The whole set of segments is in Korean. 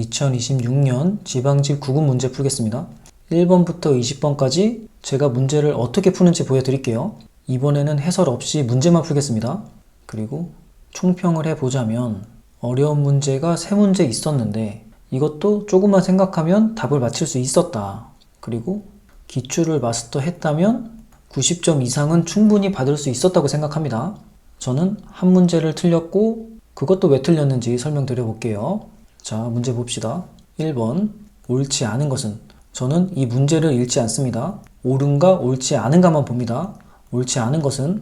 2026년 지방직 9급 문제 풀겠습니다. 1번부터 20번까지 제가 문제를 어떻게 푸는지 보여드릴게요. 이번에는 해설 없이 문제만 풀겠습니다. 그리고 총평을 해보자면 어려운 문제가 3문제 있었는데 이것도 조금만 생각하면 답을 맞힐 수 있었다. 그리고 기출을 마스터했다면 90점 이상은 충분히 받을 수 있었다고 생각합니다. 저는 한 문제를 틀렸고 그것도 왜 틀렸는지 설명드려 볼게요. 자, 문제 봅시다. 1번, 옳지 않은 것은? 저는 이 문제를 읽지 않습니다. 옳은가 옳지 않은가만 봅니다. 옳지 않은 것은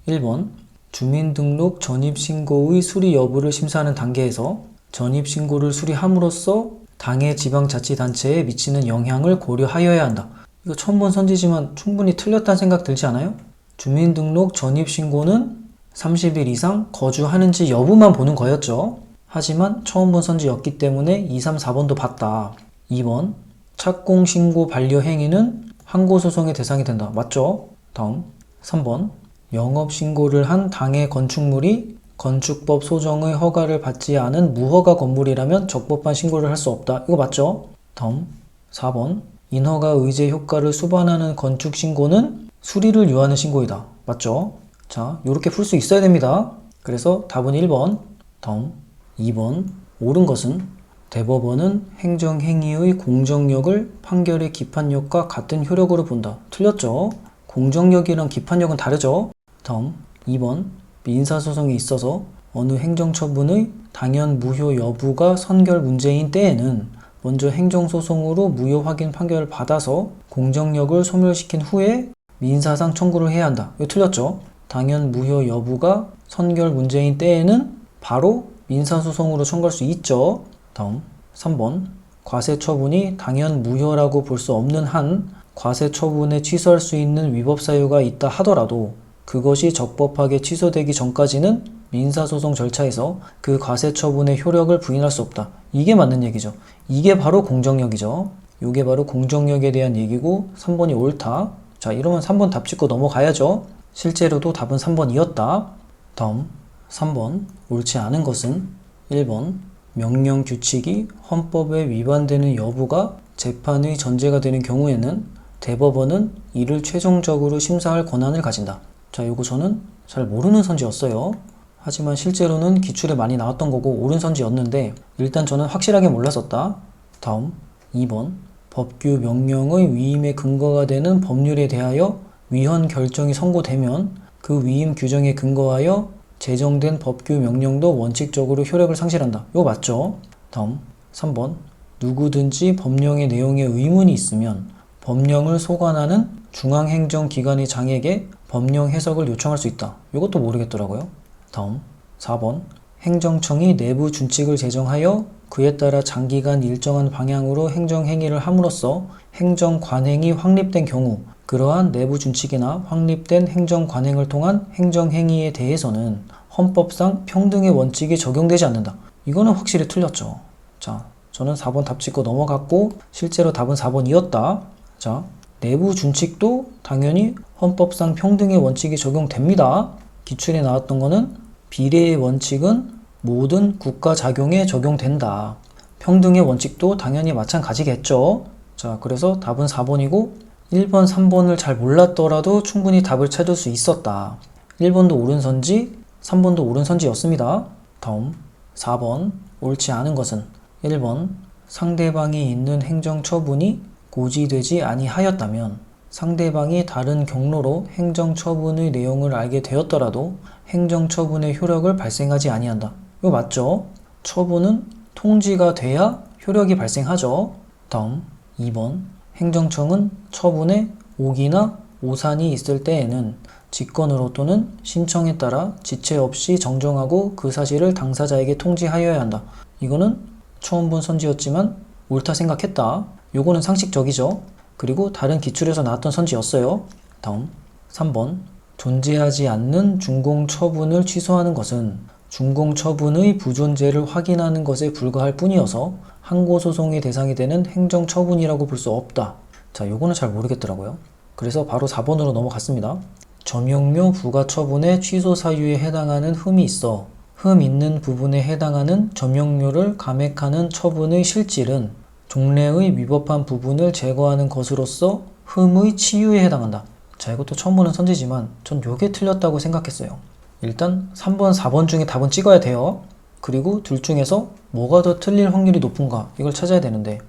1번, 주민등록 전입신고의 수리 여부를 심사하는 단계에서 전입신고를 수리함으로써 당해 지방자치단체에 미치는 영향을 고려하여야 한다. 이거 처음 본 선지지만 충분히 틀렸다는 생각 들지 않아요? 주민등록 전입신고는 30일 이상 거주하는지 여부만 보는 거였죠. 하지만 처음 본 선지였기 때문에 2, 3, 4번도 봤다. 2번, 착공신고 반려 행위는 항고소송의 대상이 된다. 맞죠? 다음 3번, 영업신고를 한 당해 건축물이 건축법 소정의 허가를 받지 않은 무허가 건물이라면 적법한 신고를 할 수 없다. 이거 맞죠? 다음 4번, 인허가 의제 효과를 수반하는 건축신고는 수리를 요하는 신고이다. 맞죠? 자, 이렇게 풀 수 있어야 됩니다. 그래서 답은 1번. 다음 2번, 옳은 것은? 대법원은 행정행위의 공정력을 판결의 기판력과 같은 효력으로 본다. 틀렸죠? 공정력이랑 기판력은 다르죠? 다음 2번, 민사소송에 있어서 어느 행정처분의 당연 무효 여부가 선결 문제인 때에는 먼저 행정소송으로 무효 확인 판결을 받아서 공정력을 소멸시킨 후에 민사상 청구를 해야 한다. 이거 틀렸죠? 당연 무효 여부가 선결 문제인 때에는 바로 민사소송으로 청구할 수 있죠. 다음 3번, 과세처분이 당연 무효라고 볼 수 없는 한 과세처분에 취소할 수 있는 위법사유가 있다 하더라도 그것이 적법하게 취소되기 전까지는 민사소송 절차에서 그 과세처분의 효력을 부인할 수 없다. 이게 맞는 얘기죠. 이게 바로 공정력이죠. 이게 바로 공정력에 대한 얘기고 3번이 옳다. 자, 이러면 3번 답 짓고 넘어가야죠. 실제로도 답은 3번이었다. 다음 3번, 옳지 않은 것은? 1번, 명령 규칙이 헌법에 위반되는 여부가 재판의 전제가 되는 경우에는 대법원은 이를 최종적으로 심사할 권한을 가진다. 자, 이거 저는 잘 모르는 선지였어요. 하지만 실제로는 기출에 많이 나왔던 거고 옳은 선지였는데 일단 저는 확실하게 몰랐었다. 다음 2번, 법규 명령의 위임에 근거가 되는 법률에 대하여 위헌 결정이 선고되면 그 위임 규정에 근거하여 제정된 법규 명령도 원칙적으로 효력을 상실한다. 이거 맞죠? 다음 3번, 누구든지 법령의 내용에 의문이 있으면 법령을 소관하는 중앙행정기관의 장에게 법령 해석을 요청할 수 있다. 이것도 모르겠더라고요. 다음 4번, 행정청이 내부 준칙을 제정하여 그에 따라 장기간 일정한 방향으로 행정행위를 함으로써 행정관행이 확립된 경우 그러한 내부 준칙이나 확립된 행정관행을 통한 행정행위에 대해서는 헌법상 평등의 원칙이 적용되지 않는다. 이거는 확실히 틀렸죠. 자, 저는 4번 답 짓고 넘어갔고 실제로 답은 4번이었다. 자, 내부 준칙도 당연히 헌법상 평등의 원칙이 적용됩니다. 기출에 나왔던 거는 비례의 원칙은 모든 국가 작용에 적용된다. 평등의 원칙도 당연히 마찬가지겠죠. 자, 그래서 답은 4번이고 1번, 3번을 잘 몰랐더라도 충분히 답을 찾을 수 있었다. 1번도 옳은 선지, 3번도 옳은 선지였습니다. 다음 4번, 옳지 않은 것은? 1번, 상대방이 있는 행정처분이 고지되지 아니하였다면 상대방이 다른 경로로 행정처분의 내용을 알게 되었더라도 행정처분의 효력을 발생하지 아니한다. 이거 맞죠? 처분은 통지가 돼야 효력이 발생하죠. 다음 2번, 행정청은 처분에 오기나 오산이 있을 때에는 직권으로 또는 신청에 따라 지체 없이 정정하고 그 사실을 당사자에게 통지하여야 한다. 이거는 처음 본 선지였지만 옳다 생각했다. 요거는 상식적이죠. 그리고 다른 기출에서 나왔던 선지였어요. 다음 3번, 존재하지 않는 준공처분을 취소하는 것은 준공처분의 부존재를 확인하는 것에 불과할 뿐이어서 항고소송의 대상이 되는 행정처분이라고 볼 수 없다. 자, 요거는 잘 모르겠더라고요. 그래서 바로 4번으로 넘어갔습니다. 점용료 부과처분의 취소 사유에 해당하는 흠이 있어 흠 있는 부분에 해당하는 점용료를 감액하는 처분의 실질은 종래의 위법한 부분을 제거하는 것으로서 흠의 치유에 해당한다. 자, 이것도 처음 보는 선지지만 전 요게 틀렸다고 생각했어요. 일단 3번, 4번 중에 답은 찍어야 돼요. 그리고 둘 중에서 뭐가 더 틀릴 확률이 높은가 이걸 찾아야 되는데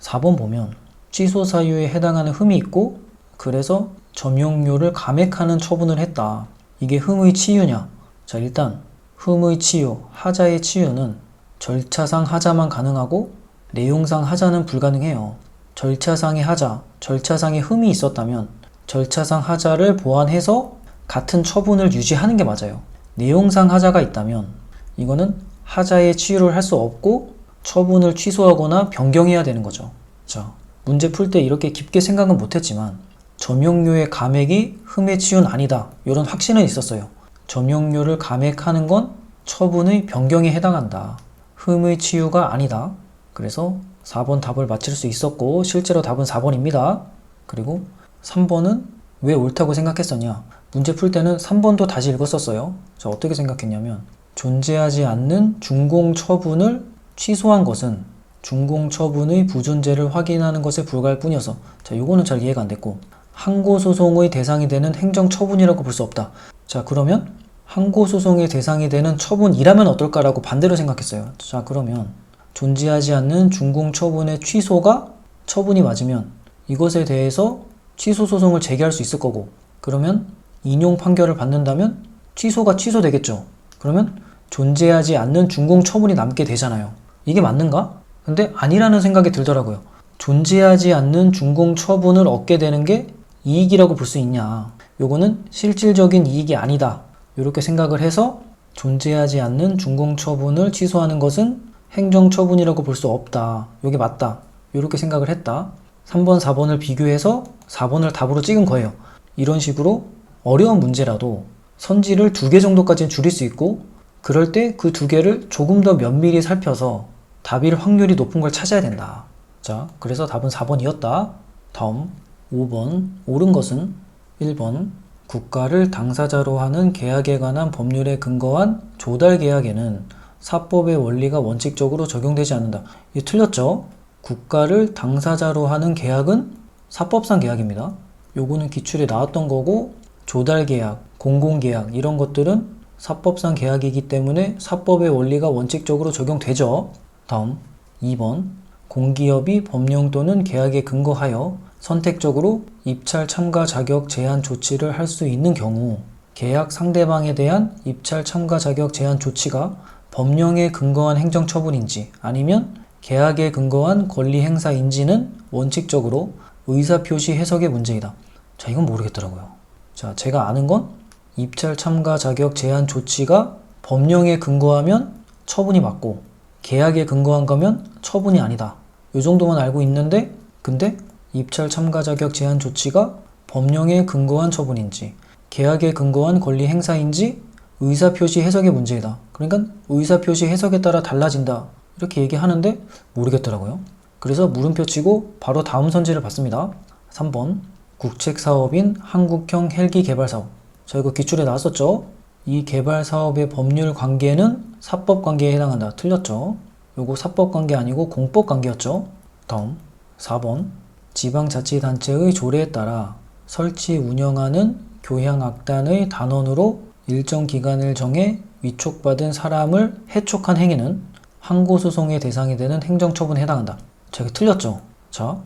4번 보면 취소 사유에 해당하는 흠이 있고 그래서 점용료를 감액하는 처분을 했다. 이게 흠의 치유냐? 자, 일단 흠의 치유, 하자의 치유는 절차상 하자만 가능하고 내용상 하자는 불가능해요. 절차상의 하자, 절차상의 흠이 있었다면 절차상 하자를 보완해서 같은 처분을 유지하는 게 맞아요. 내용상 하자가 있다면 이거는 하자의 치유를 할 수 없고 처분을 취소하거나 변경해야 되는 거죠. 자, 문제 풀 때 이렇게 깊게 생각은 못했지만 점용료의 감액이 흠의 치유는 아니다. 이런 확신은 있었어요. 점용료를 감액하는 건 처분의 변경에 해당한다. 흠의 치유가 아니다. 그래서 4번 답을 맞힐 수 있었고 실제로 답은 4번입니다. 그리고 3번은 왜 옳다고 생각했었냐? 문제 풀 때는 3번도 다시 읽었었어요. 자, 어떻게 생각했냐면 존재하지 않는 준공 처분을 취소한 것은 준공 처분의 부존재를 확인하는 것에 불과할 뿐이어서 자, 요거는 잘 이해가 안 됐고 항고소송의 대상이 되는 행정처분이라고 볼 수 없다. 자, 그러면 항고소송의 대상이 되는 처분이라면 어떨까라고 반대로 생각했어요. 자, 그러면 존재하지 않는 준공처분의 취소가 처분이 맞으면 이것에 대해서 취소소송을 제기할 수 있을 거고 그러면 인용 판결을 받는다면 취소가 취소되겠죠. 그러면 존재하지 않는 준공처분이 남게 되잖아요. 이게 맞는가? 근데 아니라는 생각이 들더라고요. 존재하지 않는 준공처분을 얻게 되는 게 이익이라고 볼 수 있냐. 요거는 실질적인 이익이 아니다. 이렇게 생각을 해서 존재하지 않는 준공처분을 취소하는 것은 행정처분이라고 볼 수 없다. 요게 맞다. 이렇게 생각을 했다. 3번, 4번을 비교해서 4번을 답으로 찍은 거예요. 이런 식으로 어려운 문제라도 선지를 2개 정도까지는 줄일 수 있고 그럴 때 그 2개를 조금 더 면밀히 살펴서 답일 확률이 높은 걸 찾아야 된다. 자, 그래서 답은 4번이었다. 다음 5번 옳은 것은 1번 국가를 당사자로 하는 계약에 관한 법률에 근거한 조달 계약에는 사법의 원리가 원칙적으로 적용되지 않는다. 이게 틀렸죠? 국가를 당사자로 하는 계약은 사법상 계약입니다. 요거는 기출에 나왔던 거고 조달 계약, 공공 계약 이런 것들은 사법상 계약이기 때문에 사법의 원리가 원칙적으로 적용되죠. 다음 2번 공기업이 법령 또는 계약에 근거하여 선택적으로 입찰 참가 자격 제한 조치를 할 수 있는 경우 계약 상대방에 대한 입찰 참가 자격 제한 조치가 법령에 근거한 행정처분인지 아니면 계약에 근거한 권리 행사인지는 원칙적으로 의사표시 해석의 문제이다. 자, 이건 모르겠더라고요. 자, 제가 아는 건 입찰 참가 자격 제한 조치가 법령에 근거하면 처분이 맞고 계약에 근거한 거면 처분이 아니다. 이 정도만 알고 있는데 근데 입찰 참가 자격 제한 조치가 법령에 근거한 처분인지 계약에 근거한 권리 행사인지 의사표시 해석의 문제이다. 그러니까 의사표시 해석에 따라 달라진다. 이렇게 얘기하는데 모르겠더라고요. 그래서 물음표 치고 바로 다음 선지를 봤습니다. 3번 국책사업인 한국형 헬기 개발사업. 자, 이거 기출에 나왔었죠? 이 개발사업의 법률 관계는 사법관계에 해당한다. 틀렸죠? 요거 사법관계 아니고 공법관계였죠? 다음 4번 지방자치단체의 조례에 따라 설치 운영하는 교향악단의 단원으로 일정 기간을 정해 위촉받은 사람을 해촉한 행위는 항고소송의 대상이 되는 행정처분에 해당한다. 제가 틀렸죠? 자,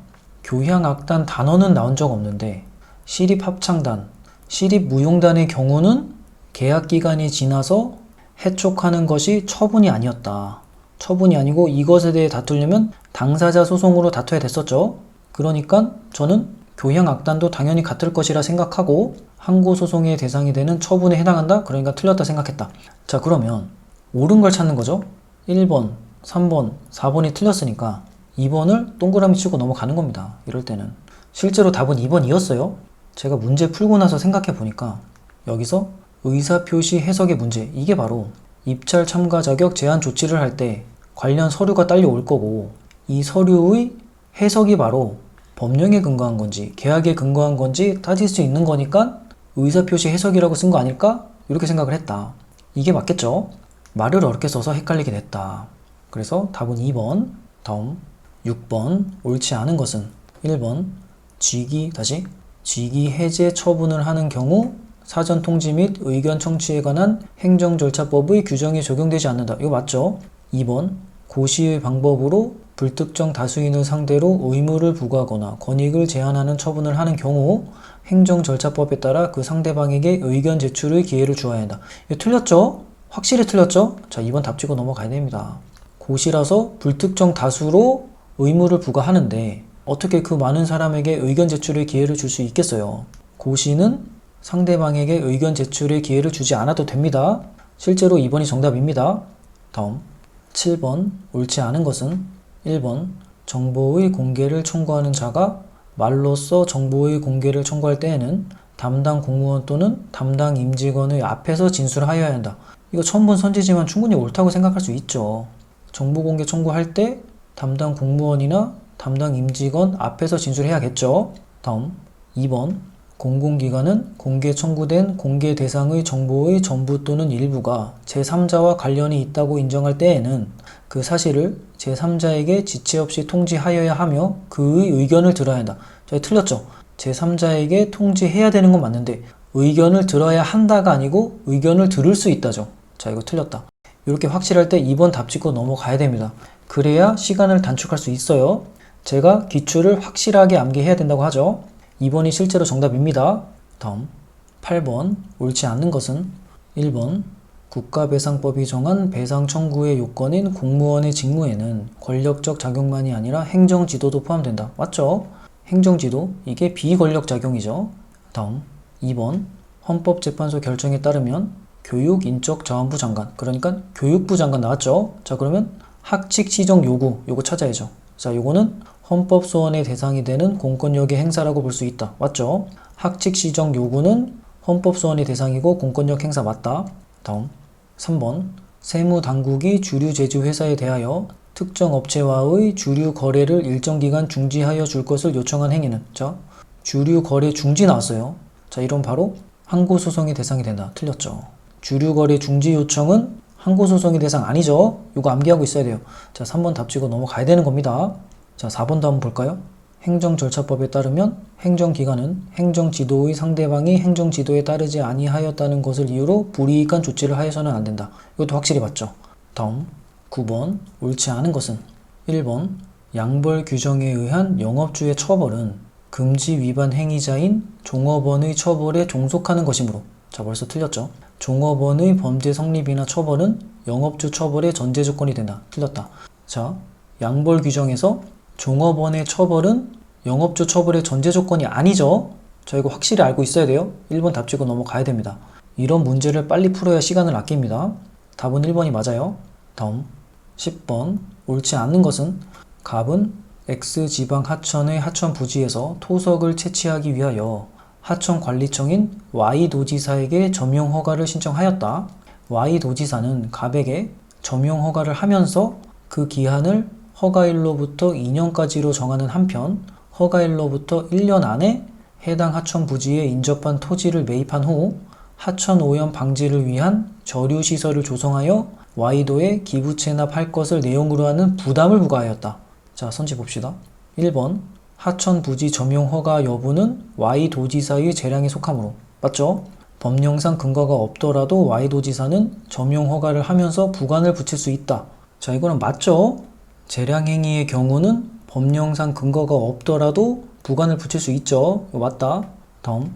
교향악단 단원은 나온 적 없는데 시립합창단, 시립무용단의 경우는 계약기간이 지나서 해촉하는 것이 처분이 아니었다. 처분이 아니고 이것에 대해 다투려면 당사자 소송으로 다투어야 됐었죠. 그러니까 저는 교향악단도 당연히 같을 것이라 생각하고 항고소송의 대상이 되는 처분에 해당한다? 그러니까 틀렸다 생각했다. 자, 그러면 옳은 걸 찾는 거죠. 1번, 3번, 4번이 틀렸으니까 2번을 동그라미 치고 넘어가는 겁니다. 이럴 때는. 실제로 답은 2번이었어요. 제가 문제 풀고 나서 생각해 보니까 여기서 의사표시 해석의 문제, 이게 바로 입찰 참가 자격 제한 조치를 할 때 관련 서류가 딸려올 거고 이 서류의 해석이 바로 법령에 근거한 건지 계약에 근거한 건지 따질 수 있는 거니까 의사표시 해석이라고 쓴 거 아닐까? 이렇게 생각을 했다. 이게 맞겠죠? 말을 어렵게 써서 헷갈리게 됐다. 그래서 답은 2번. 다음 6번 옳지 않은 것은 1번 직위 해제 처분을 하는 경우 사전 통지 및 의견 청취에 관한 행정절차법의 규정이 적용되지 않는다. 이거 맞죠? 2번 고시의 방법으로 불특정 다수인을 상대로 의무를 부과하거나 권익을 제한하는 처분을 하는 경우 행정절차법에 따라 그 상대방에게 의견 제출의 기회를 주어야 한다. 이거 틀렸죠? 확실히 틀렸죠? 자, 2번 답 찍고 넘어가야 됩니다. 고시라서 불특정 다수로 의무를 부과하는데 어떻게 그 많은 사람에게 의견 제출의 기회를 줄 수 있겠어요? 고시는 상대방에게 의견 제출의 기회를 주지 않아도 됩니다. 실제로 2번이 정답입니다. 다음 7번 옳지 않은 것은 1번 정보의 공개를 청구하는 자가 말로써 정보의 공개를 청구할 때에는 담당 공무원 또는 담당 임직원의 앞에서 진술하여야 한다. 이거 처음 본 선지지만 충분히 옳다고 생각할 수 있죠. 정보 공개 청구할 때 담당 공무원이나 담당 임직원 앞에서 진술해야겠죠. 다음 2번 공공기관은 공개 청구된 공개 대상의 정보의 전부 또는 일부가 제3자와 관련이 있다고 인정할 때에는 그 사실을 제3자에게 지체 없이 통지하여야 하며 그의 의견을 들어야 한다. 저희 틀렸죠? 제3자에게 통지해야 되는 건 맞는데 의견을 들어야 한다가 아니고 의견을 들을 수 있다죠. 자, 이거 틀렸다. 이렇게 확실할 때 2번 답 찍고 넘어가야 됩니다. 그래야 시간을 단축할 수 있어요. 제가 기출을 확실하게 암기해야 된다고 하죠. 2번이 실제로 정답입니다. 다음 8번 옳지 않는 것은 1번 국가배상법이 정한 배상 청구의 요건인 공무원의 직무에는 권력적 작용만이 아니라 행정지도도 포함된다. 맞죠? 행정지도, 이게 비권력작용이죠. 다음 2번 헌법재판소 결정에 따르면 교육인적자원부 장관, 그러니까 교육부 장관 나왔죠? 자, 그러면 학칙 시정 요구, 요거 찾아야죠. 자, 요거는 헌법 소원의 대상이 되는 공권력의 행사라고 볼 수 있다. 맞죠? 학칙 시정 요구는 헌법 소원의 대상이고 공권력 행사 맞다. 다음 3번 세무당국이 주류 제조회사에 대하여 특정 업체와의 주류 거래를 일정 기간 중지하여 줄 것을 요청한 행위는, 자, 주류 거래 중지 나왔어요. 자, 이런 바로 항고소송의 대상이 된다. 틀렸죠? 주류 거래 중지 요청은 항고소송의 대상 아니죠? 이거 암기하고 있어야 돼요. 자, 3번 답 찍고 넘어가야 되는 겁니다. 자, 4번도 한번 볼까요? 행정절차법에 따르면 행정기관은 행정지도의 상대방이 행정지도에 따르지 아니하였다는 것을 이유로 불이익한 조치를 하여서는 안 된다. 이것도 확실히 맞죠? 다음 9번 옳지 않은 것은 1번 양벌 규정에 의한 영업주의 처벌은 금지 위반 행위자인 종업원의 처벌에 종속하는 것이므로, 자, 벌써 틀렸죠? 종업원의 범죄 성립이나 처벌은 영업주 처벌의 전제 조건이 된다. 틀렸다. 자, 양벌 규정에서 종업원의 처벌은 영업주 처벌의 전제 조건이 아니죠. 자, 이거 확실히 알고 있어야 돼요. 1번 답 찍고 넘어가야 됩니다. 이런 문제를 빨리 풀어야 시간을 아낍니다. 답은 1번이 맞아요. 다음 10번 옳지 않는 것은 갑은 X지방 하천의 하천 부지에서 토석을 채취하기 위하여 하천관리청인 Y도지사에게 점용 허가를 신청하였다. Y도지사는 갑에게 점용 허가를 하면서 그 기한을 허가일로부터 2년까지로 정하는 한편 허가일로부터 1년 안에 해당 하천 부지에 인접한 토지를 매입한 후 하천 오염 방지를 위한 저류시설을 조성하여 Y도에 기부 체납할 것을 내용으로 하는 부담을 부과하였다. 자, 선지 봅시다. 1번 하천 부지 점용 허가 여부는 Y도지사의 재량에 속하므로, 맞죠? 법령상 근거가 없더라도 Y도지사는 점용 허가를 하면서 부관을 붙일 수 있다. 자, 이거는 맞죠? 재량행위의 경우는 법령상 근거가 없더라도 부관을 붙일 수 있죠. 이거 맞다. 다음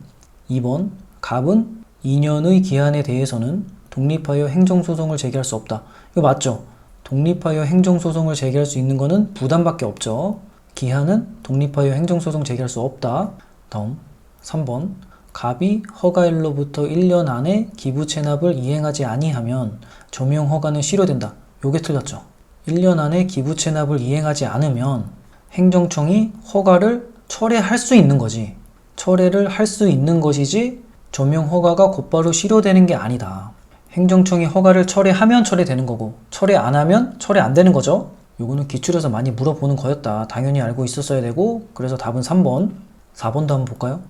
2번 갑은 2년의 기한에 대해서는 독립하여 행정소송을 제기할 수 없다. 이거 맞죠? 독립하여 행정소송을 제기할 수 있는 거는 부담밖에 없죠. 기한은 독립하여 행정소송 제기할 수 없다. 다음 3번 갑이 허가일로부터 1년 안에 기부 체납을 이행하지 아니하면 점용 허가는 실효된다. 요게 틀렸죠. 1년 안에 기부 체납을 이행하지 않으면 행정청이 허가를 철회할 수 있는 거지. 철회를 할 수 있는 것이지 점용 허가가 곧바로 실효되는 게 아니다. 행정청이 허가를 철회하면 철회되는 거고 철회 안 하면 철회 안 되는 거죠. 요거는 기출에서 많이 물어보는 거였다. 당연히 알고 있었어야 되고, 그래서 답은 3번. 4번도 한번 볼까요?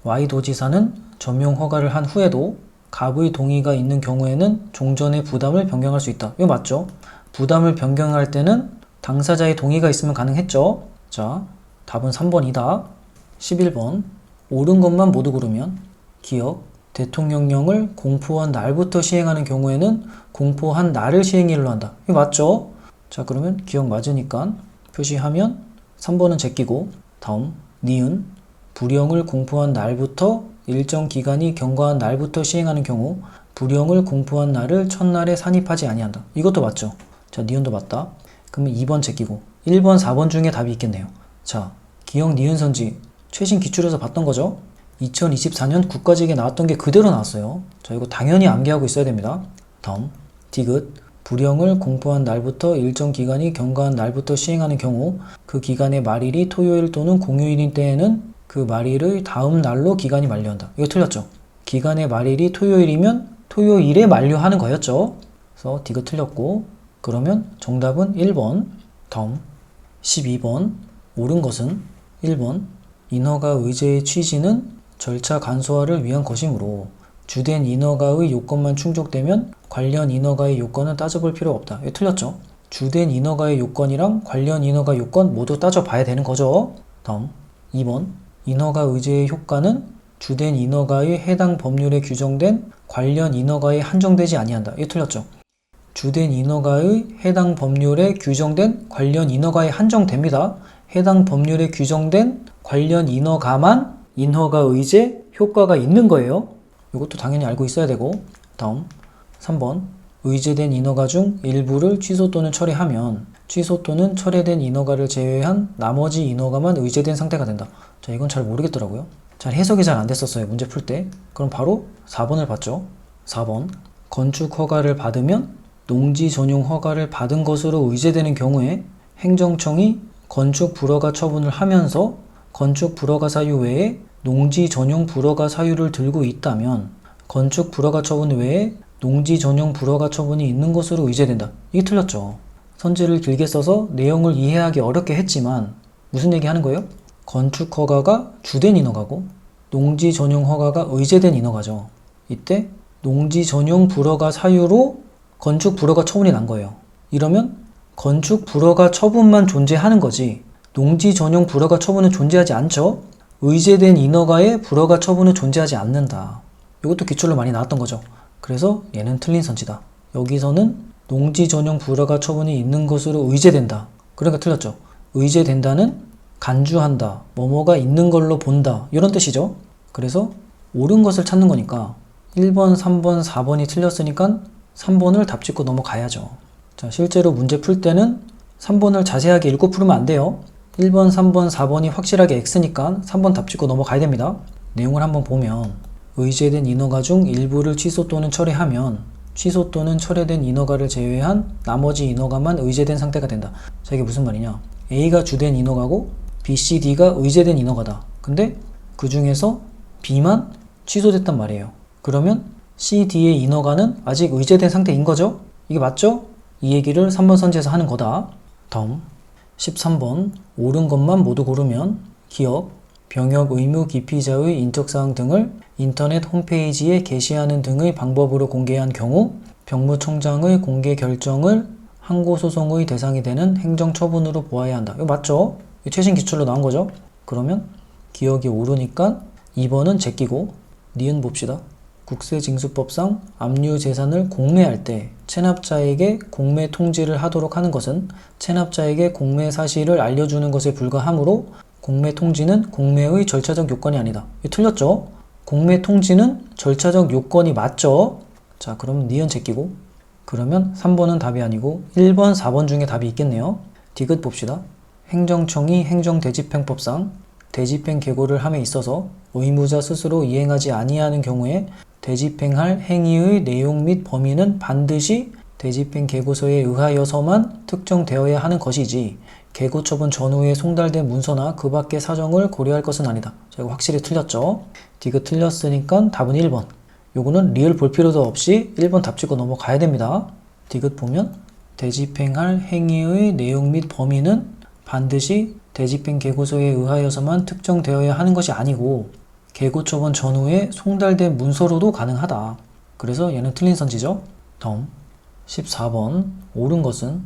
Y도지사는 점용 허가를 한 후에도 갑의 동의가 있는 경우에는 종전의 부담을 변경할 수 있다. 이거 맞죠? 부담을 변경할 때는 당사자의 동의가 있으면 가능했죠? 자, 답은 3번이다. 11번. 옳은 것만 모두 고르면 기억, 대통령령을 공포한 날부터 시행하는 경우에는 공포한 날을 시행일로 한다. 이거 맞죠? 자, 그러면 기억 맞으니까 표시하면 3번은 제끼고 다음 니은 불령을 공포한 날부터 일정 기간이 경과한 날부터 시행하는 경우 불령을 공포한 날을 첫날에 산입하지 아니한다. 이것도 맞죠? 자, 니은도 맞다. 그러면 2번 제끼고 1번, 4번 중에 답이 있겠네요. 자, 기억 니은 선지 최신 기출에서 봤던 거죠? 2024년 국가직에 나왔던 게 그대로 나왔어요. 자, 이거 당연히 암기하고 있어야 됩니다. 다음 디귿 불령을 공포한 날부터 일정 기간이 경과한 날부터 시행하는 경우 그 기간의 말일이 토요일 또는 공휴일인 때에는 그 말일의 다음 날로 기간이 만료한다. 이거 틀렸죠? 기간의 말일이 토요일이면 토요일에 만료하는 거였죠? 그래서 디귿 틀렸고 그러면 정답은 1번. 다음 12번 옳은 것은 1번 인허가 의제의 취지는 절차 간소화를 위한 것이므로 주된 인허가의 요건만 충족되면 관련 인허가의 요건은 따져볼 필요 없다. 이거 틀렸죠? 주된 인허가의 요건이랑 관련 인허가 요건 모두 따져봐야 되는 거죠. 다음 2번 인허가 의제의 효과는 주된 인허가의 해당 법률에 규정된 관련 인허가에 한정되지 아니한다. 이거 틀렸죠? 주된 인허가의 해당 법률에 규정된 관련 인허가에 한정됩니다. 해당 법률에 규정된 관련 인허가만 인허가 의제 효과가 있는 거예요. 이것도 당연히 알고 있어야 되고 다음 3번 의제된 인허가 중 일부를 취소 또는 철회하면 취소 또는 철회된 인허가를 제외한 나머지 인허가만 의제된 상태가 된다. 자, 이건 잘 모르겠더라고요. 잘 해석이 잘 안 됐었어요. 문제 풀 때. 그럼 바로 4번을 봤죠. 4번 건축 허가를 받으면 농지 전용 허가를 받은 것으로 의제되는 경우에 행정청이 건축 불허가 처분을 하면서 건축 불허가 사유 외에 농지 전용 불허가 사유를 들고 있다면 건축 불허가 처분 외에 농지 전용 불허가 처분이 있는 것으로 의제된다. 이게 틀렸죠. 선지를 길게 써서 내용을 이해하기 어렵게 했지만 무슨 얘기 하는 거예요? 건축 허가가 주된 인허가고 농지 전용 허가가 의제된 인허가죠. 이때 농지 전용 불허가 사유로 건축 불허가 처분이 난 거예요. 이러면 건축 불허가 처분만 존재하는 거지 농지 전용 불허가 처분은 존재하지 않죠? 의제된 인허가에 불허가 처분은 존재하지 않는다. 이것도 기출로 많이 나왔던 거죠. 그래서 얘는 틀린 선지다. 여기서는 농지 전용 불허가 처분이 있는 것으로 의제된다. 그러니까 틀렸죠. 의제된다는 간주한다, 뭐뭐가 있는 걸로 본다 이런 뜻이죠. 그래서 옳은 것을 찾는 거니까 1번, 3번, 4번이 틀렸으니까 3번을 답 짓고 넘어가야죠. 자, 실제로 문제 풀 때는 3번을 자세하게 읽고 풀으면 안 돼요. 1번, 3번, 4번이 확실하게 X니까 3번 답 짓고 넘어가야 됩니다. 내용을 한번 보면 의제된 인허가 중 일부를 취소 또는 철회하면 취소 또는 철회된 인허가를 제외한 나머지 인허가만 의제된 상태가 된다. 자, 이게 무슨 말이냐? A가 주된 인허가고 B, C, D가 의제된 인허가다. 근데 그 중에서 B만 취소됐단 말이에요. 그러면 C, D의 인허가는 아직 의제된 상태인 거죠? 이게 맞죠? 이 얘기를 3번 선지에서 하는 거다. 다음 13번 옳은 것만 모두 고르면 기업, 병역 의무 기피자의 인적사항 등을 인터넷 홈페이지에 게시하는 등의 방법으로 공개한 경우 병무청장의 공개 결정을 항고소송의 대상이 되는 행정처분으로 보아야 한다. 이거 맞죠? 이거 최신 기출로 나온 거죠? 그러면 기억이 오르니까 2번은 제끼고 니은 봅시다. 국세징수법상 압류재산을 공매할 때 체납자에게 공매 통지를 하도록 하는 것은 체납자에게 공매 사실을 알려주는 것에 불과하므로 공매 통지는 공매의 절차적 요건이 아니다. 이거 틀렸죠? 공매 통지는 절차적 요건이 맞죠? 자, 그럼 니은 제끼고 그러면 3번은 답이 아니고 1번, 4번 중에 답이 있겠네요. 디귿 봅시다. 행정청이 행정대집행법상 대집행 계고를 함에 있어서 의무자 스스로 이행하지 아니하는 경우에 대집행할 행위의 내용 및 범위는 반드시 대집행 계고서에 의하여서만 특정되어야 하는 것이지 계고 처분 전후에 송달된 문서나 그 밖의 사정을 고려할 것은 아니다. 자, 이거 확실히 틀렸죠? 디귿 틀렸으니까 답은 1번. 요거는 리을 볼 필요도 없이 1번 답 찍고 넘어가야 됩니다. 디귿 보면 대집행할 행위의 내용 및 범위는 반드시 대집행 계고서에 의하여서만 특정되어야 하는 것이 아니고 계고 처분 전후에 송달된 문서로도 가능하다. 그래서 얘는 틀린 선지죠. 다음 14번 옳은 것은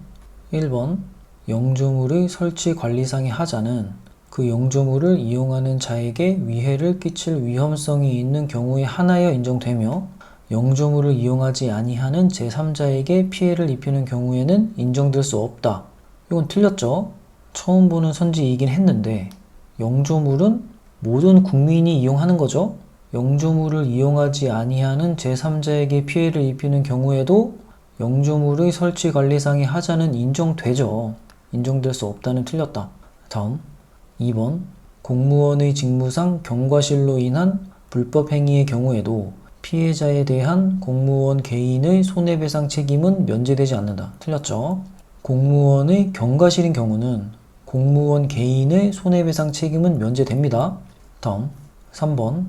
1번 영주물의 설치 관리상의 하자는 그 영주물을 이용하는 자에게 위해를 끼칠 위험성이 있는 경우에 하나여 인정되며 영주물을 이용하지 아니하는 제3자에게 피해를 입히는 경우에는 인정될 수 없다. 이건 틀렸죠? 처음 보는 선지이긴 했는데 영주물은 모든 국민이 이용하는 거죠. 영주물을 이용하지 아니하는 제3자에게 피해를 입히는 경우에도 영주물의 설치 관리상의 하자는 인정되죠. 인정될 수 없다는 틀렸다. 다음 2번 공무원의 직무상 경과실로 인한 불법 행위의 경우에도 피해자에 대한 공무원 개인의 손해배상 책임은 면제되지 않는다. 틀렸죠? 공무원의 경과실인 경우는 공무원 개인의 손해배상 책임은 면제됩니다. 다음 3번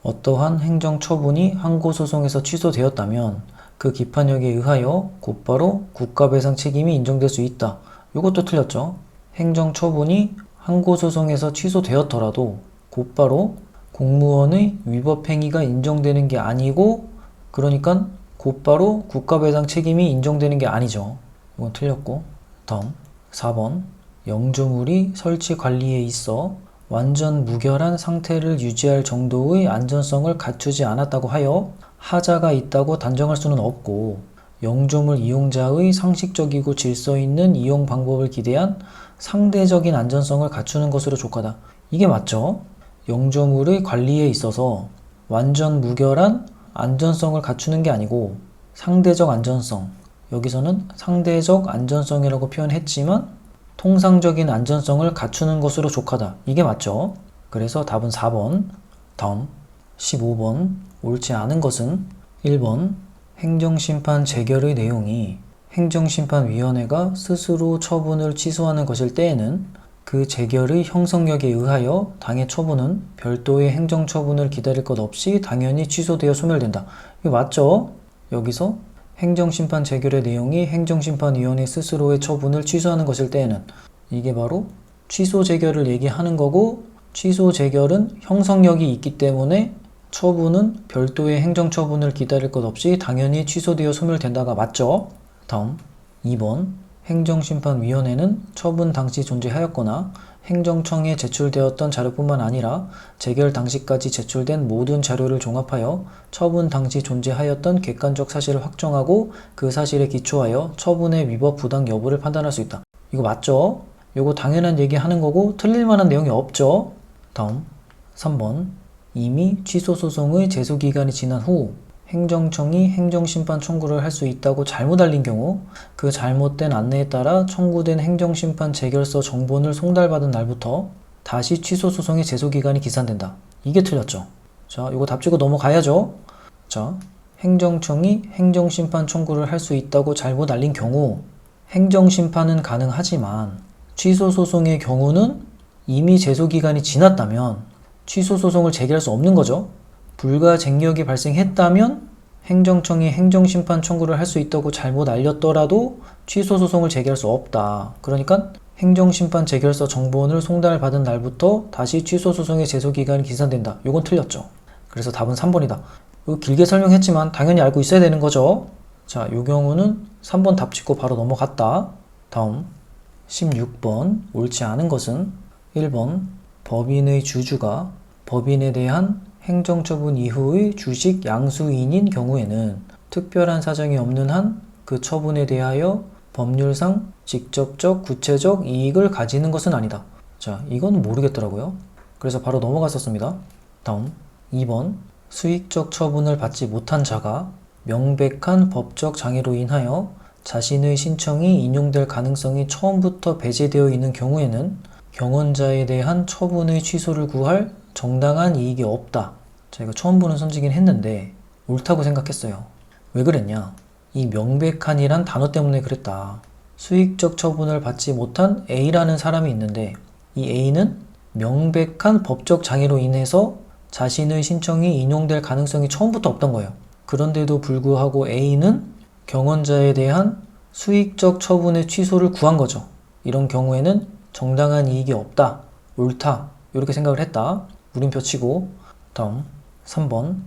어떠한 행정처분이 항고소송에서 취소되었다면 그 기판력에 의하여 곧바로 국가배상 책임이 인정될 수 있다. 이것도 틀렸죠? 행정처분이 항고소송에서 취소되었더라도 곧바로 공무원의 위법행위가 인정되는 게 아니고 그러니까 곧바로 국가배상 책임이 인정되는 게 아니죠. 이건 틀렸고 다음 4번 영주물이 설치 관리에 있어 완전 무결한 상태를 유지할 정도의 안전성을 갖추지 않았다고 하여 하자가 있다고 단정할 수는 없고 영주물 이용자의 상식적이고 질서 있는 이용 방법을 기대한 상대적인 안전성을 갖추는 것으로 족하다. 이게 맞죠? 영주물의 관리에 있어서 완전 무결한 안전성을 갖추는 게 아니고 상대적 안전성, 여기서는 상대적 안전성이라고 표현했지만 통상적인 안전성을 갖추는 것으로 족하다. 이게 맞죠? 그래서 답은 4번. 다음 15번 옳지 않은 것은 1번 행정심판 재결의 내용이 행정심판위원회가 스스로 처분을 취소하는 것일 때에는 그 재결의 형성력에 의하여 당의 처분은 별도의 행정처분을 기다릴 것 없이 당연히 취소되어 소멸된다. 이거 맞죠? 여기서 행정심판 재결의 내용이 행정심판위원회 스스로의 처분을 취소하는 것일 때에는 이게 바로 취소 재결을 얘기하는 거고 취소 재결은 형성력이 있기 때문에 처분은 별도의 행정처분을 기다릴 것 없이 당연히 취소되어 소멸된다가 맞죠? 다음 2번 행정심판위원회는 처분 당시 존재하였거나 행정청에 제출되었던 자료뿐만 아니라 재결 당시까지 제출된 모든 자료를 종합하여 처분 당시 존재하였던 객관적 사실을 확정하고 그 사실에 기초하여 처분의 위법 부당 여부를 판단할 수 있다. 이거 맞죠? 이거 당연한 얘기 하는 거고 틀릴 만한 내용이 없죠? 다음 3번 이미 취소소송의 제소기간이 지난 후 행정청이 행정심판 청구를 할 수 있다고 잘못 알린 경우 그 잘못된 안내에 따라 청구된 행정심판 재결서 정본을 송달받은 날부터 다시 취소소송의 제소기간이 기산된다. 이게 틀렸죠. 자, 이거 답 찍고 넘어가야죠. 자, 행정청이 행정심판 청구를 할 수 있다고 잘못 알린 경우 행정심판은 가능하지만 취소소송의 경우는 이미 제소기간이 지났다면 취소소송을 제기할 수 없는 거죠. 불가쟁력이 발생했다면 행정청이 행정심판 청구를 할 수 있다고 잘못 알렸더라도 취소소송을 제기할 수 없다. 그러니까 행정심판 재결서 정본을 송달받은 날부터 다시 취소소송의 제소기간이 기산된다. 이건 틀렸죠. 그래서 답은 3번이다. 이거 길게 설명했지만 당연히 알고 있어야 되는 거죠. 자, 이 경우는 3번 답 찍고 바로 넘어갔다. 다음 16번 옳지 않은 것은 1번 법인의 주주가 법인에 대한 행정처분 이후의 주식 양수인인 경우에는 특별한 사정이 없는 한 그 처분에 대하여 법률상 직접적 구체적 이익을 가지는 것은 아니다. 자, 이건 모르겠더라고요. 그래서 바로 넘어갔었습니다. 다음 2번 수익적 처분을 받지 못한 자가 명백한 법적 장애로 인하여 자신의 신청이 인용될 가능성이 처음부터 배제되어 있는 경우에는 경원자에 대한 처분의 취소를 구할 정당한 이익이 없다. 제가 처음 보는 선지긴 했는데 옳다고 생각했어요. 왜 그랬냐? 이 명백한이란 단어 때문에 그랬다. 수익적 처분을 받지 못한 A라는 사람이 있는데 이 A는 명백한 법적 장애로 인해서 자신의 신청이 인용될 가능성이 처음부터 없던 거예요. 그런데도 불구하고 A는 경원자에 대한 수익적 처분의 취소를 구한 거죠. 이런 경우에는 정당한 이익이 없다. 옳다. 이렇게 생각을 했다. 물음표 치고 다음 3번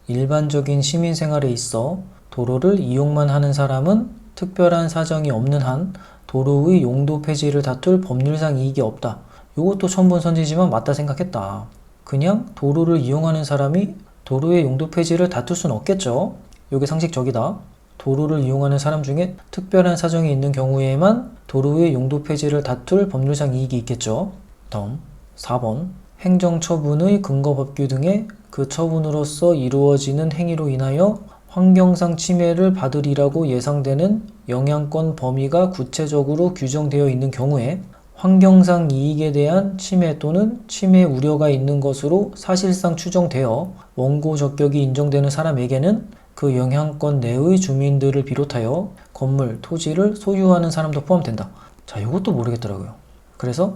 일반적인 시민 생활에 있어 도로를 이용만 하는 사람은 특별한 사정이 없는 한 도로의 용도 폐지를 다툴 법률상 이익이 없다. 이것도 처음 본 선지지만 맞다 생각했다. 그냥 도로를 이용하는 사람이 도로의 용도 폐지를 다툴 수는 없겠죠. 이게 상식적이다. 도로를 이용하는 사람 중에 특별한 사정이 있는 경우에만 도로의 용도 폐지를 다툴 법률상 이익이 있겠죠. 다음 4번 행정처분의 근거법규 등의 그 처분으로서 이루어지는 행위로 인하여 환경상 침해를 받으리라고 예상되는 영향권 범위가 구체적으로 규정되어 있는 경우에 환경상 이익에 대한 침해 또는 침해 우려가 있는 것으로 사실상 추정되어 원고 적격이 인정되는 사람에게는 그 영향권 내의 주민들을 비롯하여 건물, 토지를 소유하는 사람도 포함된다. 자, 이것도 모르겠더라고요. 그래서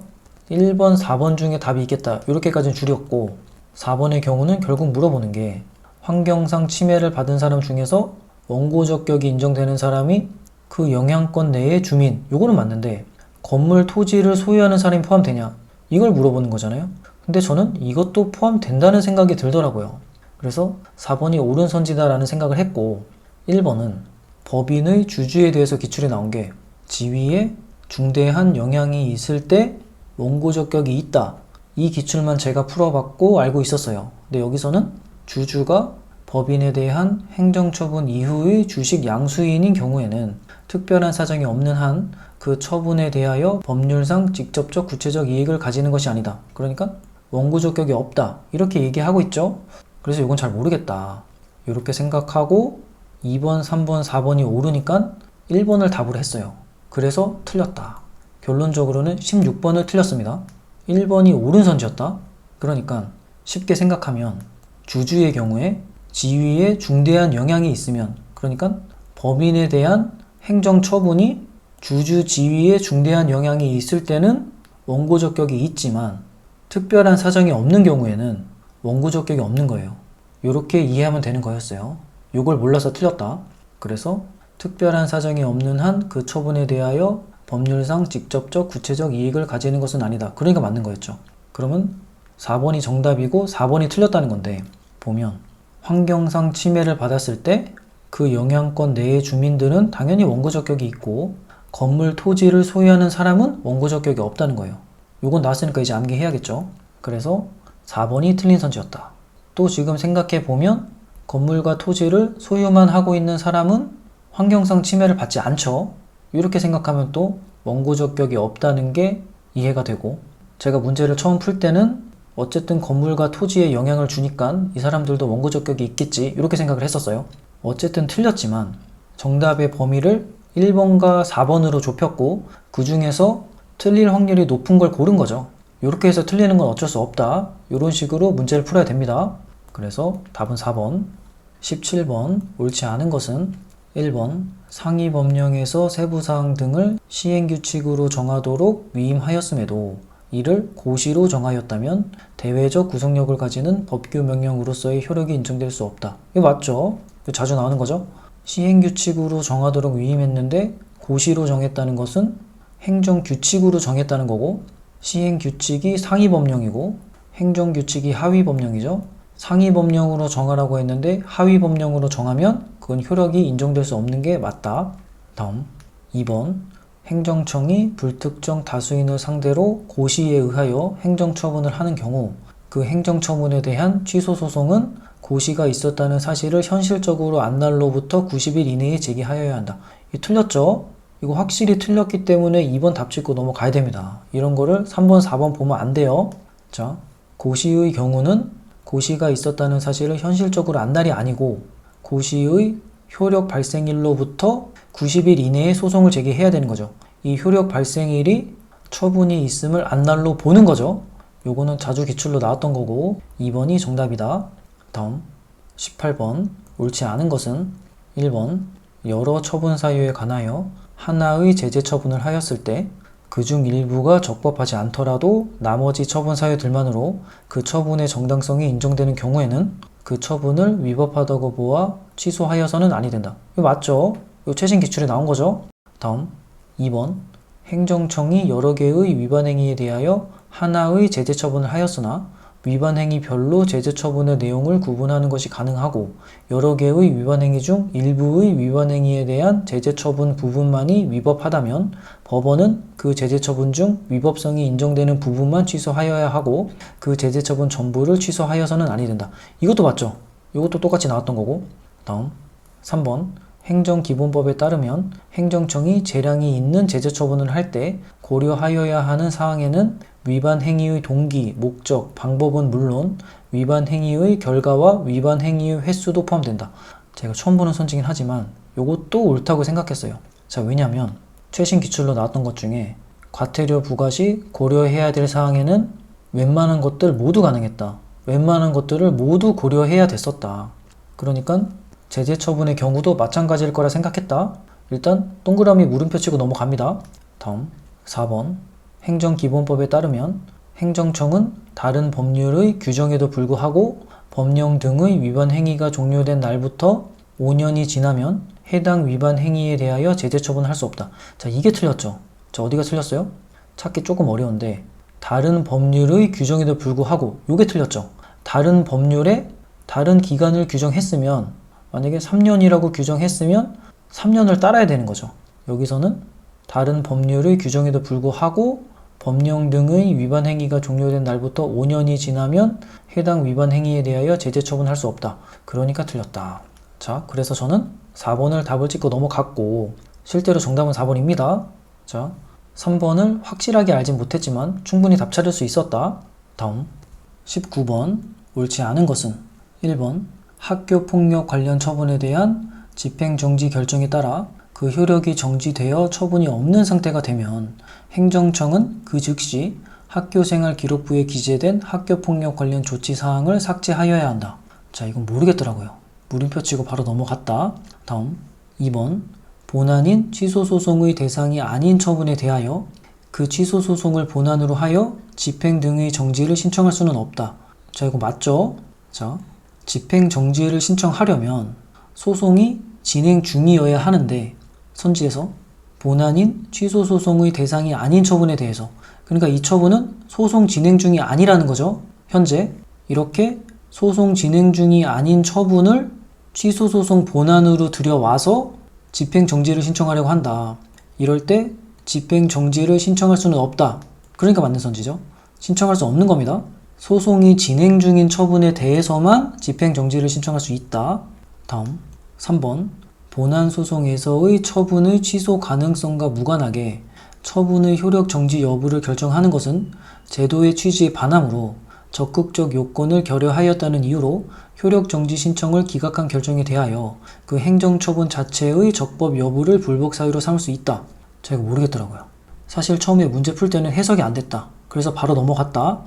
1번, 4번 중에 답이 있겠다. 이렇게까지는 줄였고 4번의 경우는 결국 물어보는 게 환경상 침해를 받은 사람 중에서 원고 적격이 인정되는 사람이 그 영향권 내의 주민, 요거는 맞는데 건물, 토지를 소유하는 사람이 포함되냐? 이걸 물어보는 거잖아요. 근데 저는 이것도 포함된다는 생각이 들더라고요. 그래서 4번이 옳은 선지다라는 생각을 했고 1번은 법인의 주주에 대해서 기출이 나온 게 지위에 중대한 영향이 있을 때 원고 적격이 있다. 이 기출만 제가 풀어봤고 알고 있었어요. 근데 여기서는 주주가 법인에 대한 행정처분 이후의 주식 양수인인 경우에는 특별한 사정이 없는 한 그 처분에 대하여 법률상 직접적 구체적 이익을 가지는 것이 아니다. 그러니까 원고 적격이 없다. 이렇게 얘기하고 있죠. 그래서 이건 잘 모르겠다. 이렇게 생각하고 2번, 3번, 4번이 옳으니까 1번을 답으로 했어요. 그래서 틀렸다. 결론적으로는 16번을 틀렸습니다. 1번이 옳은 선지였다. 그러니까 쉽게 생각하면 주주의 경우에 지위에 중대한 영향이 있으면, 그러니까 법인에 대한 행정처분이 주주 지위에 중대한 영향이 있을 때는 원고 적격이 있지만 특별한 사정이 없는 경우에는 원고 적격이 없는 거예요. 이렇게 이해하면 되는 거였어요. 이걸 몰라서 틀렸다. 그래서 특별한 사정이 없는 한 그 처분에 대하여 법률상 직접적 구체적 이익을 가지는 것은 아니다. 그러니까 맞는 거였죠. 그러면 4번이 정답이고 4번이 틀렸다는 건데, 보면 환경상 침해를 받았을 때 그 영향권 내의 주민들은 당연히 원고 적격이 있고 건물, 토지를 소유하는 사람은 원고 적격이 없다는 거예요. 이건 나왔으니까 이제 암기해야겠죠. 그래서 4번이 틀린 선지였다. 또 지금 생각해보면 건물과 토지를 소유만 하고 있는 사람은 환경상 침해를 받지 않죠. 이렇게 생각하면 또 원고 적격이 없다는 게 이해가 되고, 제가 문제를 처음 풀 때는 어쨌든 건물과 토지에 영향을 주니까 이 사람들도 원고 적격이 있겠지 이렇게 생각을 했었어요. 어쨌든 틀렸지만 정답의 범위를 1번과 4번으로 좁혔고 그 중에서 틀릴 확률이 높은 걸 고른 거죠. 이렇게 해서 틀리는 건 어쩔 수 없다. 이런 식으로 문제를 풀어야 됩니다. 그래서 답은 4번. 17번 옳지 않은 것은 1번 상위 법령에서 세부사항 등을 시행규칙으로 정하도록 위임하였음에도 이를 고시로 정하였다면 대외적 구속력을 가지는 법규 명령으로서의 효력이 인정될 수 없다. 이거 맞죠? 이거 자주 나오는 거죠? 시행규칙으로 정하도록 위임했는데 고시로 정했다는 것은 행정규칙으로 정했다는 거고, 시행규칙이 상위 법령이고 행정규칙이 하위 법령이죠. 상위 법령으로 정하라고 했는데 하위 법령으로 정하면 그건 효력이 인정될 수 없는 게 맞다. 다음 2번 행정청이 불특정 다수인을 상대로 고시에 의하여 행정처분을 하는 경우 그 행정처분에 대한 취소소송은 고시가 있었다는 사실을 현실적으로 안 날로부터 90일 이내에 제기하여야 한다. 이 틀렸죠? 이거 확실히 틀렸기 때문에 2번 답 찍고 넘어가야 됩니다. 이런 거를 3번, 4번 보면 안 돼요. 자, 고시의 경우는 고시가 있었다는 사실을 현실적으로 안 날이 아니고 고시의 효력 발생일로부터 90일 이내에 소송을 제기해야 되는 거죠. 이 효력 발생일이 처분이 있음을 안 날로 보는 거죠. 요거는 자주 기출로 나왔던 거고 2번이 정답이다. 다음 18번 옳지 않은 것은 1번 여러 처분 사유에 관하여 하나의 제재 처분을 하였을 때 그중 일부가 적법하지 않더라도 나머지 처분 사유들만으로 그 처분의 정당성이 인정되는 경우에는 그 처분을 위법하다고 보아 취소하여서는 아니 된다. 이거 맞죠? 이거 최신 기출에 나온 거죠? 다음 2번 행정청이 여러 개의 위반 행위에 대하여 하나의 제재 처분을 하였으나 위반 행위별로 제재 처분의 내용을 구분하는 것이 가능하고 여러 개의 위반 행위 중 일부의 위반 행위에 대한 제재 처분 부분만이 위법하다면 법원은 그 제재 처분 중 위법성이 인정되는 부분만 취소하여야 하고 그 제재 처분 전부를 취소하여서는 아니 된다. 이것도 맞죠? 이것도 똑같이 나왔던 거고. 다음 3번 행정기본법에 따르면 행정청이 재량이 있는 제재 처분을 할 때 고려하여야 하는 사항에는 위반 행위의 동기, 목적, 방법은 물론 위반 행위의 결과와 위반 행위의 횟수도 포함된다. 제가 처음 보는 선지긴 하지만 이것도 옳다고 생각했어요. 자, 왜냐면 최신 기출로 나왔던 것 중에 과태료 부과 시 고려해야 될 사항에는 웬만한 것들 모두 가능했다. 웬만한 것들을 모두 고려해야 됐었다. 그러니까 제재 처분의 경우도 마찬가지일 거라 생각했다. 일단 동그라미 물음표 치고 넘어갑니다. 다음 4번 행정기본법에 따르면 행정청은 다른 법률의 규정에도 불구하고 법령 등의 위반 행위가 종료된 날부터 5년이 지나면 해당 위반 행위에 대하여 제재 처분을 할 수 없다. 자, 이게 틀렸죠. 자, 어디가 틀렸어요? 찾기 조금 어려운데 다른 법률의 규정에도 불구하고 요게 틀렸죠. 다른 법률에 다른 기간을 규정했으면 만약에 3년이라고 규정했으면 3년을 따라야 되는 거죠. 여기서는 다른 법률의 규정에도 불구하고 법령 등의 위반 행위가 종료된 날부터 5년이 지나면 해당 위반 행위에 대하여 제재 처분할 수 없다. 그러니까 틀렸다. 자, 그래서 저는 4번을 답을 찍고 넘어갔고 실제로 정답은 4번입니다. 자, 3번을 확실하게 알진 못했지만 충분히 답 찾을 수 있었다. 다음 19번 옳지 않은 것은 1번 학교폭력 관련 처분에 대한 집행정지 결정에 따라 그 효력이 정지되어 처분이 없는 상태가 되면 행정청은 그 즉시 학교생활기록부에 기재된 학교폭력 관련 조치사항을 삭제하여야 한다. 자, 이건 모르겠더라고요. 물음표 치고 바로 넘어갔다. 다음 2번 본안인 취소소송의 대상이 아닌 처분에 대하여 그 취소소송을 본안으로 하여 집행 등의 정지를 신청할 수는 없다. 자, 이거 맞죠? 자, 집행정지를 신청하려면 소송이 진행 중이어야 하는데 선지에서 본안인 취소소송의 대상이 아닌 처분에 대해서 그러니까 이 처분은 소송 진행 중이 아니라는 거죠. 현재 이렇게 소송 진행 중이 아닌 처분을 취소소송 본안으로 들여와서 집행정지를 신청하려고 한다. 이럴 때 집행정지를 신청할 수는 없다. 그러니까 맞는 선지죠. 신청할 수 없는 겁니다. 소송이 진행 중인 처분에 대해서만 집행정지를 신청할 수 있다. 다음 3번 본안 소송에서의 처분의 취소 가능성과 무관하게 처분의 효력 정지 여부를 결정하는 것은 제도의 취지에 반하므로 적극적 요건을 결여하였다는 이유로 효력 정지 신청을 기각한 결정에 대하여 그 행정처분 자체의 적법 여부를 불복 사유로 삼을 수 있다. 제가 모르겠더라고요. 사실 처음에 문제 풀 때는 해석이 안 됐다. 그래서 바로 넘어갔다.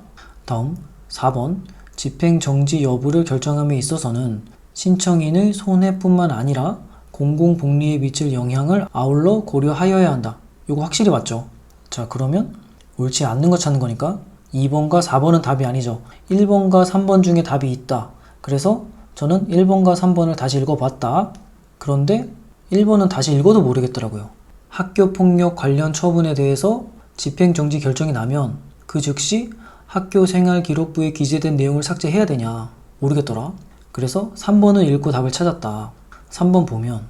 다음 4번 집행정지 여부를 결정함에 있어서는 신청인의 손해뿐만 아니라 공공복리에 미칠 영향을 아울러 고려하여야 한다. 이거 확실히 맞죠? 자, 그러면 옳지 않는 거 찾는 거니까 2번과 4번은 답이 아니죠. 1번과 3번 중에 답이 있다. 그래서 저는 1번과 3번을 다시 읽어봤다. 그런데 1번은 다시 읽어도 모르겠더라고요. 학교폭력 관련 처분에 대해서 집행정지 결정이 나면 그 즉시 학교생활기록부에 기재된 내용을 삭제해야 되냐 모르겠더라. 그래서 3번을 읽고 답을 찾았다. 3번 보면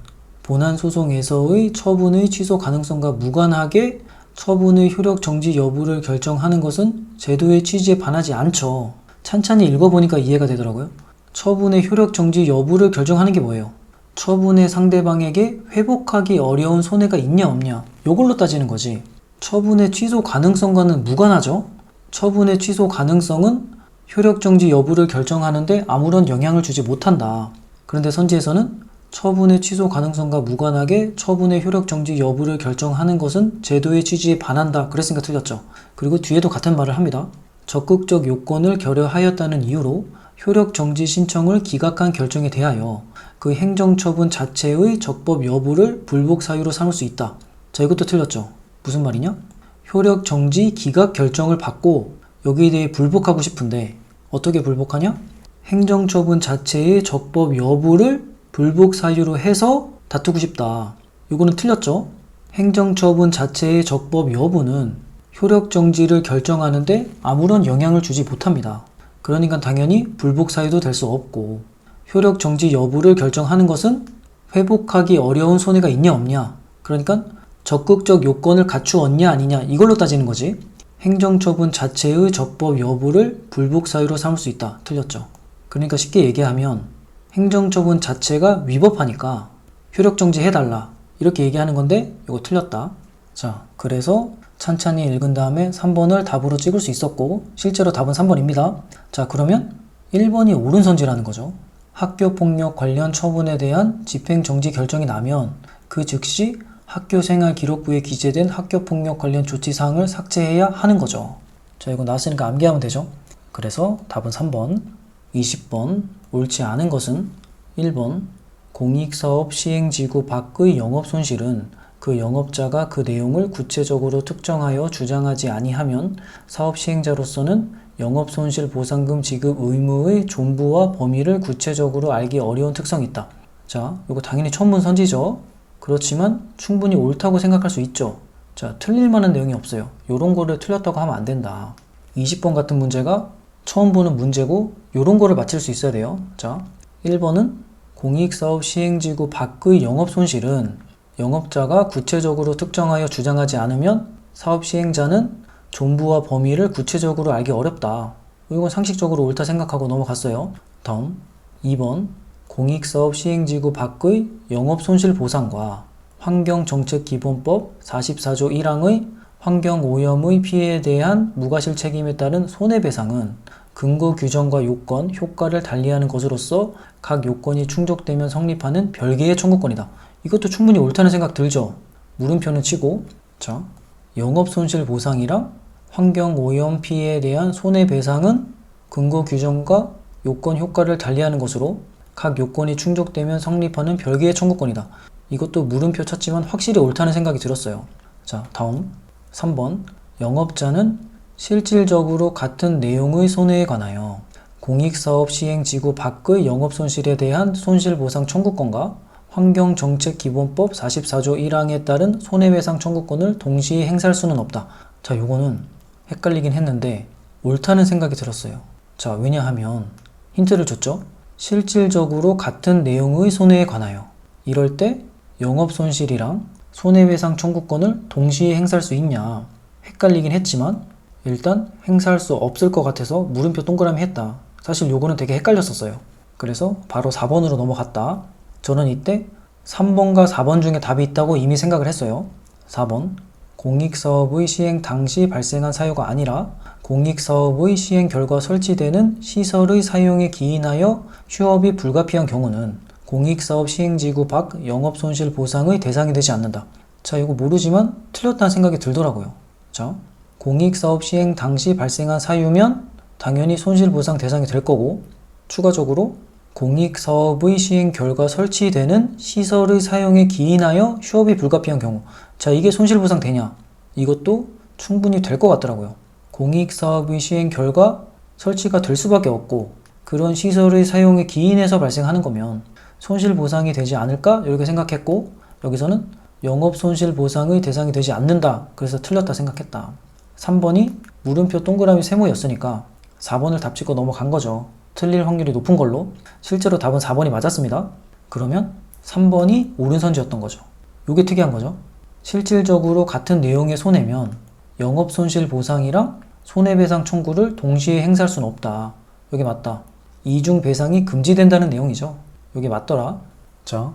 본안 소송에서의 처분의 취소 가능성과 무관하게 처분의 효력 정지 여부를 결정하는 것은 제도의 취지에 반하지 않죠. 찬찬히 읽어보니까 이해가 되더라고요. 처분의 효력 정지 여부를 결정하는 게 뭐예요? 처분의 상대방에게 회복하기 어려운 손해가 있냐 없냐 이걸로 따지는 거지. 처분의 취소 가능성과는 무관하죠. 처분의 취소 가능성은 효력 정지 여부를 결정하는데 아무런 영향을 주지 못한다. 그런데 선지에서는 처분의 취소 가능성과 무관하게 처분의 효력 정지 여부를 결정하는 것은 제도의 취지에 반한다. 그랬으니까 틀렸죠. 그리고 뒤에도 같은 말을 합니다. 적극적 요건을 결여하였다는 이유로 효력 정지 신청을 기각한 결정에 대하여 그 행정처분 자체의 적법 여부를 불복 사유로 삼을 수 있다. 자, 이것도 틀렸죠. 무슨 말이냐? 효력 정지 기각 결정을 받고 여기에 대해 불복하고 싶은데 어떻게 불복하냐? 행정처분 자체의 적법 여부를 불복 사유로 해서 다투고 싶다. 이거는 틀렸죠? 행정처분 자체의 적법 여부는 효력 정지를 결정하는데 아무런 영향을 주지 못합니다. 그러니까 당연히 불복 사유도 될 수 없고, 효력 정지 여부를 결정하는 것은 회복하기 어려운 손해가 있냐 없냐, 그러니까 적극적 요건을 갖추었냐 아니냐, 이걸로 따지는 거지. 행정처분 자체의 적법 여부를 불복 사유로 삼을 수 있다. 틀렸죠. 그러니까 쉽게 얘기하면 행정처분 자체가 위법하니까 효력 정지해달라, 이렇게 얘기하는 건데 이거 틀렸다. 자, 그래서 찬찬히 읽은 다음에 3번을 답으로 찍을 수 있었고, 실제로 답은 3번입니다. 자, 그러면 1번이 옳은 선지라는 거죠. 학교폭력 관련 처분에 대한 집행정지 결정이 나면 그 즉시 학교생활 기록부에 기재된 학교폭력 관련 조치사항을 삭제해야 하는 거죠. 자, 이거 나왔으니까 암기하면 되죠. 그래서 답은 3번. 20번 옳지 않은 것은 1번 공익사업 시행지구 밖의 영업손실은 그 영업자가 그 내용을 구체적으로 특정하여 주장하지 아니하면 사업 시행자로서는 영업손실보상금 지급 의무의 존부와 범위를 구체적으로 알기 어려운 특성이 있다. 자, 이거 당연히 처음 본 선지죠. 그렇지만 충분히 옳다고 생각할 수 있죠. 자, 틀릴 만한 내용이 없어요. 요런 거를 틀렸다고 하면 안 된다. 20번 같은 문제가 처음 보는 문제고 요런 거를 맞힐 수 있어야 돼요. 자, 1번은 공익사업 시행지구 밖의 영업손실은 영업자가 구체적으로 특정하여 주장하지 않으면 사업 시행자는 존부와 범위를 구체적으로 알기 어렵다. 이건 상식적으로 옳다 생각하고 넘어갔어요. 다음 2번 공익사업 시행지구 밖의 영업손실보상과 환경정책기본법 44조 1항의 환경오염의 피해에 대한 무과실 책임에 따른 손해배상은 근거 규정과 요건, 효과를 달리하는 것으로서 각 요건이 충족되면 성립하는 별개의 청구권이다. 이것도 충분히 옳다는 생각 들죠? 물음표는 치고, 자, 영업손실보상이랑 환경오염 피해에 대한 손해배상은 근거 규정과 요건, 효과를 달리하는 것으로 각 요건이 충족되면 성립하는 별개의 청구권이다. 이것도 물음표 쳤지만 확실히 옳다는 생각이 들었어요. 자, 다음 3번 영업자는 실질적으로 같은 내용의 손해에 관하여 공익사업 시행지구 밖의 영업손실에 대한 손실보상 청구권과 환경정책기본법 44조 1항에 따른 손해배상 청구권을 동시에 행사할 수는 없다. 자, 요거는 헷갈리긴 했는데 옳다는 생각이 들었어요. 자, 왜냐하면 힌트를 줬죠? 실질적으로 같은 내용의 손해에 관하여, 이럴 때 영업손실이랑 손해배상 청구권을 동시에 행사할 수 있냐, 헷갈리긴 했지만 일단 행사할 수 없을 것 같아서 물음표 동그라미 했다. 사실 요거는 되게 헷갈렸었어요. 그래서 바로 4번으로 넘어갔다. 저는 이때 3번과 4번 중에 답이 있다고 이미 생각을 했어요. 4번 공익사업의 시행 당시 발생한 사유가 아니라 공익사업의 시행 결과 설치되는 시설의 사용에 기인하여 휴업이 불가피한 경우는 공익사업 시행지구 밖 영업손실보상의 대상이 되지 않는다. 자, 이거 모르지만 틀렸다는 생각이 들더라고요. 자, 공익사업 시행 당시 발생한 사유면 당연히 손실보상 대상이 될 거고, 추가적으로 공익사업의 시행 결과 설치되는 시설의 사용에 기인하여 휴업이 불가피한 경우. 자, 이게 손실보상 되냐? 이것도 충분히 될 것 같더라고요. 공익사업의 시행 결과 설치가 될 수밖에 없고 그런 시설의 사용에 기인해서 발생하는 거면 손실보상이 되지 않을까? 이렇게 생각했고, 여기서는 영업손실보상의 대상이 되지 않는다. 그래서 틀렸다 생각했다. 3번이 물음표 동그라미 세모였으니까 4번을 답 찍고 넘어간 거죠. 틀릴 확률이 높은 걸로. 실제로 답은 4번이 맞았습니다. 그러면 3번이 옳은 선지였던 거죠. 이게 특이한 거죠. 실질적으로 같은 내용의 손해면 영업손실보상이랑 손해배상 청구를 동시에 행사할 수는 없다. 여기 맞다. 이중 배상이 금지된다는 내용이죠. 여기 맞더라. 자,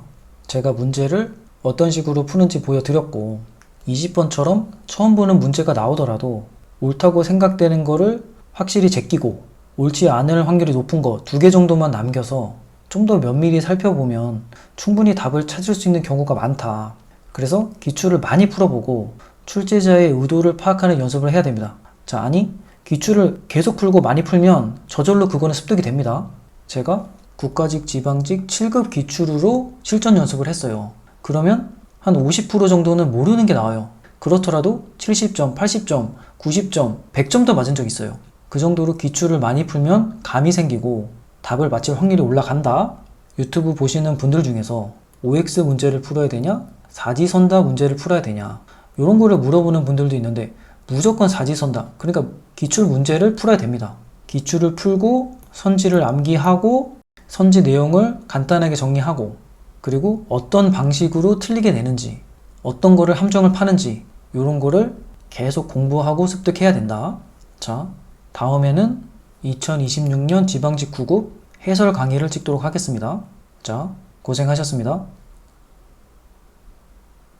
제가 문제를 어떤 식으로 푸는지 보여드렸고, 20번처럼 처음 보는 문제가 나오더라도 옳다고 생각되는 거를 확실히 제끼고 옳지 않을 확률이 높은 거 2개 정도만 남겨서 좀 더 면밀히 살펴보면 충분히 답을 찾을 수 있는 경우가 많다. 그래서 기출을 많이 풀어보고 출제자의 의도를 파악하는 연습을 해야 됩니다. 자, 아니 기출을 계속 풀고 많이 풀면 저절로 그거는 습득이 됩니다. 제가 국가직, 지방직 7급 기출으로 실전 연습을 했어요. 그러면 한 50% 정도는 모르는 게 나와요. 그렇더라도 70점, 80점, 90점, 100점도 맞은 적 있어요. 그 정도로 기출을 많이 풀면 감이 생기고 답을 맞힐 확률이 올라간다. 유튜브 보시는 분들 중에서 OX 문제를 풀어야 되냐? 사지선다 문제를 풀어야 되냐? 이런 거를 물어보는 분들도 있는데 무조건 사지선다. 그러니까 기출 문제를 풀어야 됩니다. 기출을 풀고 선지를 암기하고 선지 내용을 간단하게 정리하고 그리고 어떤 방식으로 틀리게 내는지 어떤 거를 함정을 파는지 이런 거를 계속 공부하고 습득해야 된다. 자, 다음에는 2026년 지방직 9급 해설 강의를 찍도록 하겠습니다. 자, 고생하셨습니다.